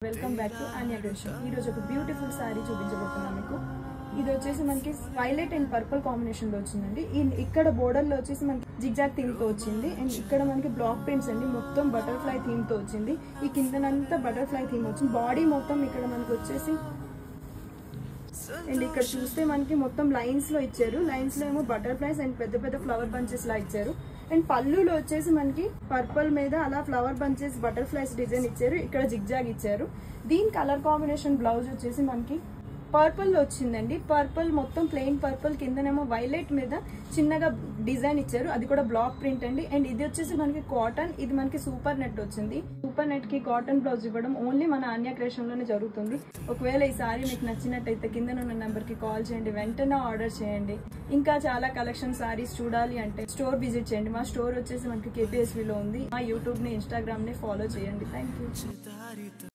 Welcome back to ఆన్యా creation. ఈ రోజు ఒక బ్యూటిఫుల్ సారీ చూపించబోతున్నాను మీకు. ఇది వచ్చేసి మనకి వైలెట్ అండ్ పర్పుల్ కాంబినేషన్ లో వచ్చిందండి. ఇక్కడ బోర్డర్ లో వచ్చేసి మనకి జిగ్జాగ్ థీమ్ తో వచ్చింది అండ్ ఇక్కడ మనకి బ్లాక్ ప్రింట్స్ అండి. మొత్తం బటర్ఫ్లై థీమ్ తో వచ్చింది. ఈ కిందనంతా బటర్ఫ్లై థీమ్ వచ్చింది. బాడీ మొత్తం ఇక్కడ మనకి వచ్చేసి అండ్ ఇక్కడ చూస్తే మనకి మొత్తం లైన్స్ లో ఇచ్చారు. లైన్స్ లో ఏమో బటర్ఫ్లైస్ అండ్ పెద్ద పెద్ద ఫ్లవర్ బంచెస్ లా ఇచ్చారు. అండ్ పళ్ళులో వచ్చేసి మనకి పర్పుల్ మీద అలా ఫ్లవర్ బంచెస్ బటర్ఫ్లైస్ డిజైన్ ఇచ్చారు. ఇక్కడ జిగ్జాగ్ ఇచ్చారు. దీని కలర్ కాంబినేషన్ బ్లౌజ్ వచ్చేసి మనకి పర్పుల్ లో వచ్చిందండి. పర్పుల్ మొత్తం ప్లెయిన్ పర్పుల్, కిందనేమో వైలెట్ మీద చిన్నగా డిజైన్ ఇచ్చారు. అది కూడా బ్లాక్ ప్రింట్ అండి. అండ్ ఇది వచ్చేసి మనకి కాటన్. ఇది మనకి సూపర్ నెట్ వచ్చింది. సూపర్ నెట్ కి కాటన్ బ్లౌజ్ ఇవ్వడం ఓన్లీ మన ఆన్యా క్రియేషన్ లోనే జరుగుతుంది. ఒకవేళ ఈ సారీ మీకు నచ్చినట్టయితే కింద ఉన్న నెంబర్ కి కాల్ చేయండి, వెంటనే ఆర్డర్ చేయండి. ఇంకా చాలా కలెక్షన్ సారీస్ చూడాలి అంటే స్టోర్ విజిట్ చేయండి. మా స్టోర్ వచ్చేసి మనకి KPSV లో ఉంది. మా యూట్యూబ్ ని, ఇన్స్టాగ్రామ్ ని ఫాలో చేయండి. Thank you.